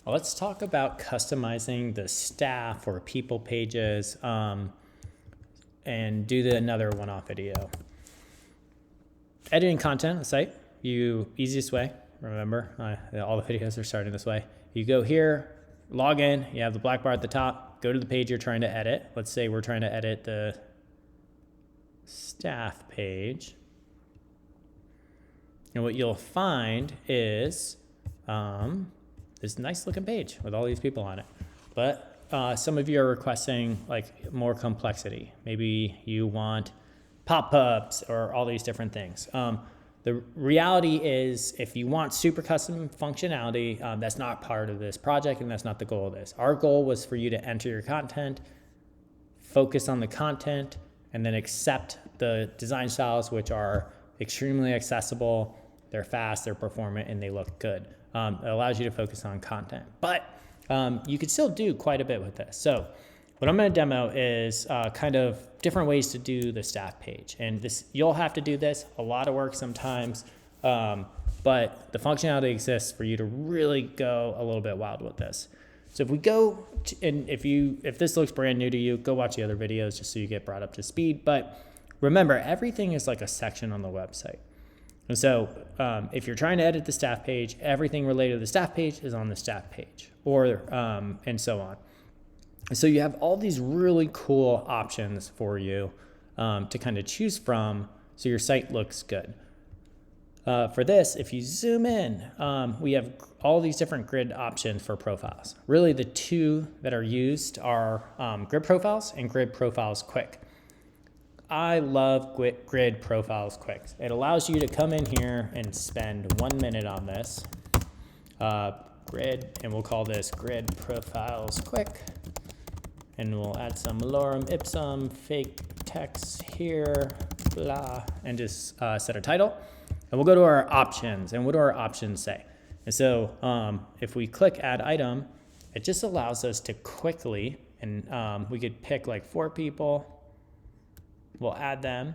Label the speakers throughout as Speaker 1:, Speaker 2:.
Speaker 1: Let's talk about customizing the staff or people pages and do another one-off video. Editing content on the site, easiest way, remember, all the videos are starting this way. You go here, log in, you have the black bar at the top, go to the page you're trying to edit. Let's say we're trying to edit the staff page. And what you'll find is this nice looking page with all these people on it. But some of you are requesting like more complexity. Maybe you want pop-ups or all these different things. The reality is if you want super custom functionality, that's not part of this project and that's not the goal of this. Our goal was for you to enter your content, focus on the content, and then accept the design styles, which are extremely accessible, they're fast, they're performant, and they look good. It allows you to focus on content. But you could still do quite a bit with this. So what I'm going to demo is kind of different ways to do the staff page. And this, you'll have to do this, a lot of work sometimes, but the functionality exists for you to really go a little bit wild with this. So if we go, and if this looks brand new to you, go watch the other videos just so you get brought up to speed. But remember, everything is like a section on the website. And so if you're trying to edit the staff page, everything related to the staff page is on the staff page, or and so on. And so you have all these really cool options for you to kind of choose from so your site looks good. For this, if you zoom in, we have all these different grid options for profiles. Really, the two that are used are grid profiles and grid profiles quick. I love grid profiles quick. It allows you to come in here and spend 1 minute on this grid, and we'll call this grid profiles quick. And we'll add some lorem ipsum fake text here, blah, and just set a title. And we'll go to our options. And what do our options say? And so if we click add item, it just allows us to quickly, and we could pick like 4 people. We'll add them.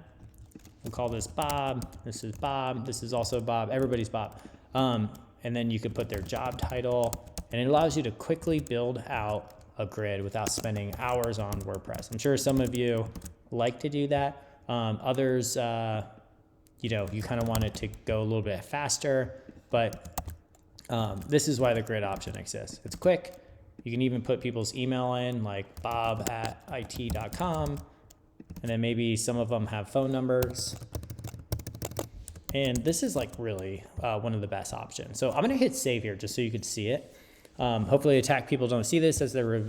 Speaker 1: We'll call this Bob. This is Bob. This is also Bob. Everybody's Bob. And then you can put their job title. And it allows you to quickly build out a grid without spending hours on WordPress. I'm sure some of you like to do that. Others, you kind of want it to go a little bit faster. But this is why the grid option exists. It's quick. You can even put people's email in, like bob@it.com. And then maybe some of them have phone numbers. And this is like really one of the best options. So I'm going to hit save here just so you can see it. Hopefully attack people don't see this as they're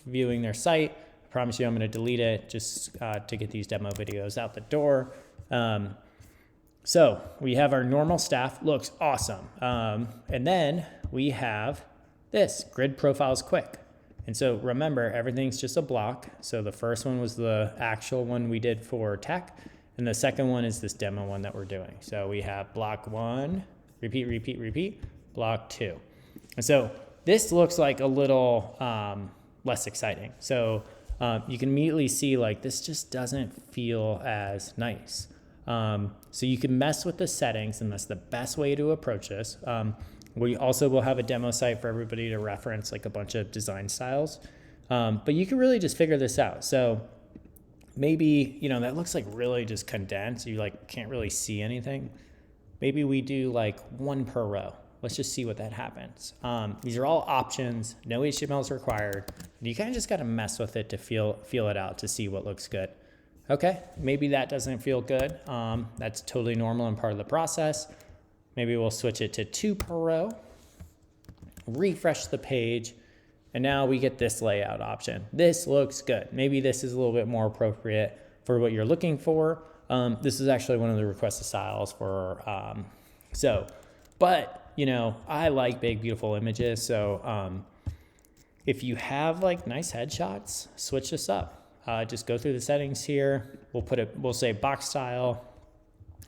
Speaker 1: reviewing their site. I promise you I'm going to delete it just to get these demo videos out the door. So we have our normal staff, looks awesome. And then we have this, grid profiles quick. And so remember, everything's just a block. So the first one was the actual one we did for tech. And the second one is this demo one that we're doing. So we have block 1, repeat, repeat, repeat, block 2. And so this looks like a little less exciting. So you can immediately see like this just doesn't feel as nice. So you can mess with the settings, and that's the best way to approach this. We also will have a demo site for everybody to reference like a bunch of design styles. But you can really just figure this out. So maybe, that looks like really just condensed. You like can't really see anything. Maybe we do like 1 per row. Let's just see what that happens. These are all options. No HTML is required. And you kind of just got to mess with it to feel it out to see what looks good. Okay, maybe that doesn't feel good. That's totally normal and part of the process. Maybe we'll switch it to 2 per row, refresh the page, and now we get this layout option. This looks good. Maybe this is a little bit more appropriate for what you're looking for. This is actually one of the requested styles for, but I like big, beautiful images. So if you have like nice headshots, switch this up. Just go through the settings here. We'll say box style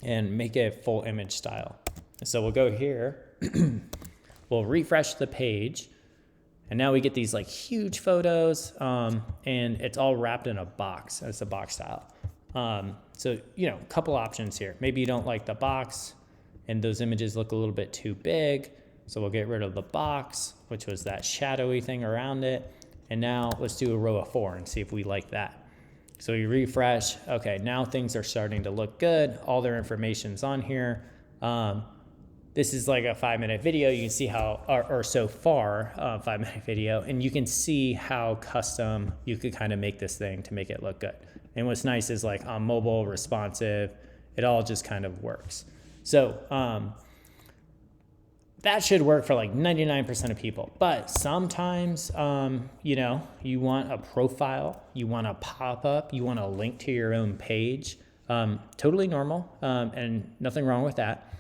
Speaker 1: and make it full image style. So we'll go here, we'll refresh the page, and now we get these like huge photos, and it's all wrapped in a box. That's the box style. So, a couple options here. Maybe you don't like the box and those images look a little bit too big. So we'll get rid of the box, which was that shadowy thing around it. And now let's do a row of 4 and see if we like that. So we refresh. Okay, now things are starting to look good. All their information's on here. This is like a 5-minute video. You can see how, or so far, 5-minute video, and you can see how custom you could kind of make this thing to make it look good. And what's nice is like on mobile, responsive, it all just kind of works. So that should work for like 99% of people. But sometimes, you know, you want a profile, you want a pop-up, you want a link to your own page. Totally normal, and nothing wrong with that.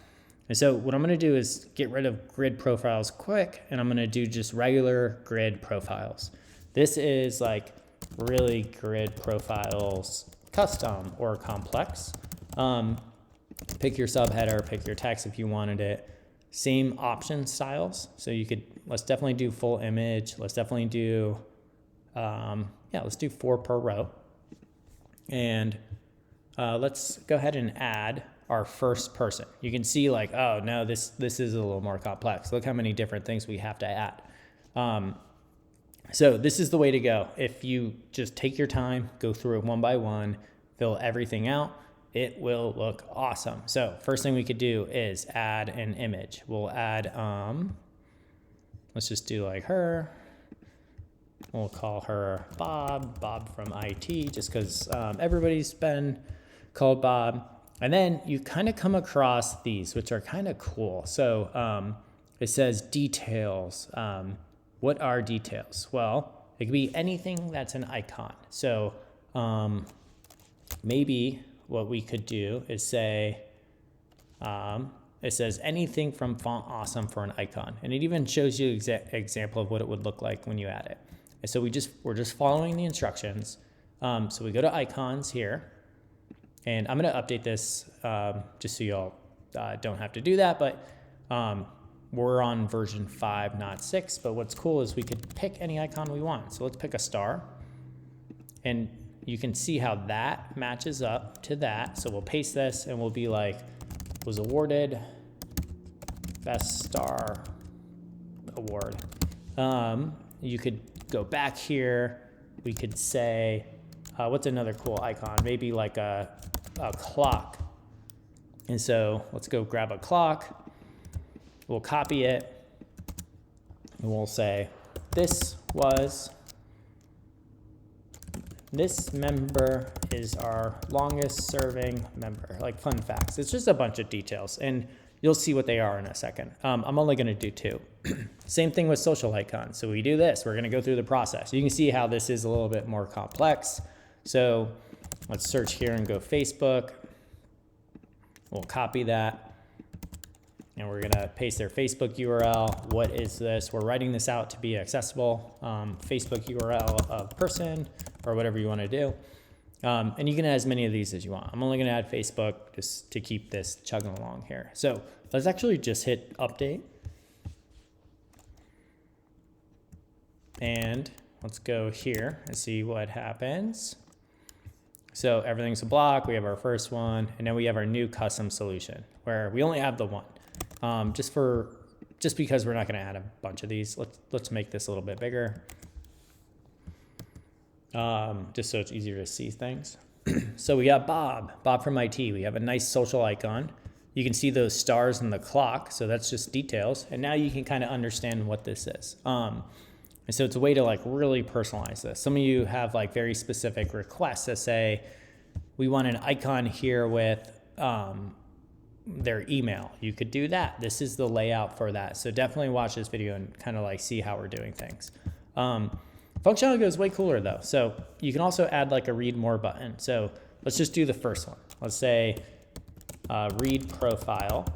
Speaker 1: And so what I'm going to do is get rid of grid profiles quick, and I'm going to do just regular grid profiles. This is like really grid profiles custom or complex. Pick your subheader, pick your text if you wanted it. Same option styles. So you could, let's definitely do full image. Let's definitely do, let's do 4 per row. And let's go ahead and add our first person. You can see like, oh no, this is a little more complex. Look how many different things we have to add. So this is the way to go. If you just take your time, go through it one by one, fill everything out, it will look awesome. So first thing we could do is add an image. We'll add, let's just do like her. We'll call her Bob from IT, just because everybody's been called Bob. And then you kind of come across these, which are kind of cool. So it says details. What are details? Well, it could be anything that's an icon. So maybe what we could do is say, it says anything from Font Awesome for an icon. And it even shows you an example of what it would look like when you add it. And so we're just following the instructions. So we go to icons here. And I'm going to update this just so y'all don't have to do that. But we're on version 5, not 6. But what's cool is we could pick any icon we want. So let's pick a star. And you can see how that matches up to that. So we'll paste this and we'll be like, was awarded Best Star Award. You could go back here. We could say, what's another cool icon? Maybe like a clock. And so let's go grab a clock. We'll copy it. And we'll say, this member is our longest serving member, like fun facts. It's just a bunch of details and you'll see what they are in a second. I'm only gonna do 2. Same thing with social icons. So we do this, we're gonna go through the process. You can see how this is a little bit more complex. So let's search here and go Facebook. We'll copy that. And we're gonna paste their Facebook URL. What is this? We're writing this out to be accessible. Facebook URL of person or whatever you wanna do. And you can add as many of these as you want. I'm only gonna add Facebook just to keep this chugging along here. So let's actually just hit update. And let's go here and see what happens. So everything's a block. We have our first one, and then we have our new custom solution where we only have the one. Just because we're not going to add a bunch of these, let's make this a little bit bigger, just so it's easier to see things. So we got Bob from IT. We have a nice social icon. You can see those stars in the clock, so that's just details. And now you can kind of understand what this is. And so it's a way to like really personalize this. Some of you have like very specific requests that say, we want an icon here with their email. You could do that. This is the layout for that. So definitely watch this video and kind of like see how we're doing things. Functionality goes way cooler though. So you can also add like a read more button. So let's just do the first one. Let's say read profile.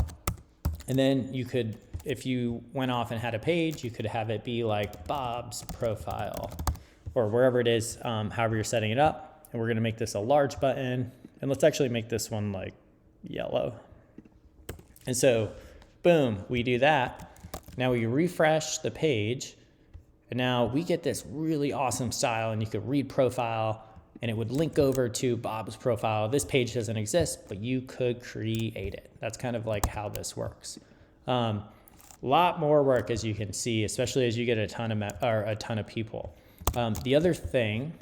Speaker 1: And then you could, if you went off and had a page, you could have it be like Bob's profile or wherever it is, however you're setting it up. And we're going to make this a large button. And let's actually make this one like yellow. And so, boom, we do that. Now we refresh the page. And now we get this really awesome style. And you could read profile. And it would link over to Bob's profile. This page doesn't exist, but you could create it. That's kind of like how this works. A lot more work, as you can see, especially as you get a ton of people. The other thing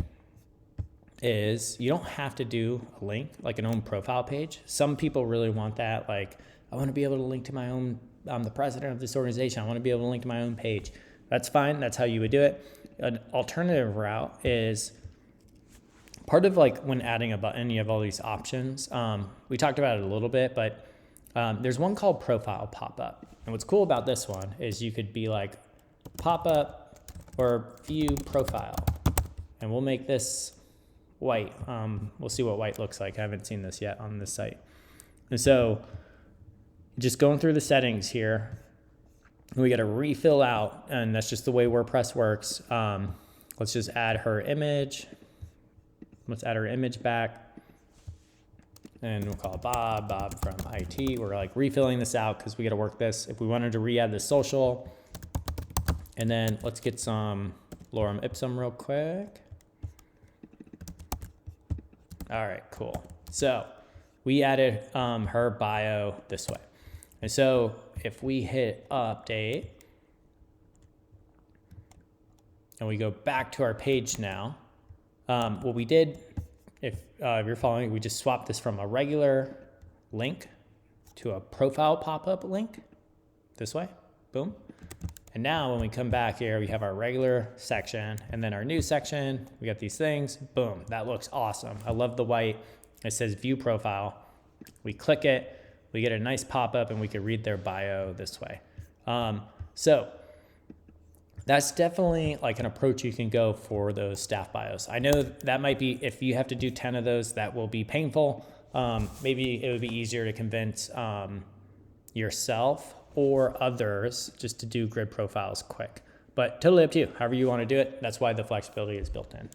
Speaker 1: is you don't have to do a link, like an own profile page. Some people really want that. Like, I want to be able to link to my own, I'm the president of this organization. I want to be able to link to my own page. That's fine. That's how you would do it. An alternative route is part of like when adding a button, you have all these options. We talked about it a little bit, but there's one called profile pop-up. And what's cool about this one is you could be like pop-up or view profile. And we'll make this white. We'll see what white looks like. I haven't seen this yet on this site. And so just going through the settings here, we got to refill out, and that's just the way WordPress works. Let's just add her image. Let's add her image back. And we'll call it Bob from IT. We're like refilling this out because we got to work this. If we wanted to re-add the social, and then let's get some lorem ipsum real quick. All right, cool. So we added her bio this way. And so if we hit update and we go back to our page now, what we did, if you're following, we just swapped this from a regular link to a profile pop-up link this way, boom. And now when we come back here, we have our regular section and then our new section. We got these things, boom, that looks awesome. I love the white. It says view profile. We click it, we get a nice pop-up and we can read their bio this way. So that's definitely like an approach you can go for those staff bios. I know that might be, if you have to do 10 of those, that will be painful. Maybe it would be easier to convince yourself or others just to do grid profiles quick. But totally up to you, however you want to do it. That's why the flexibility is built in.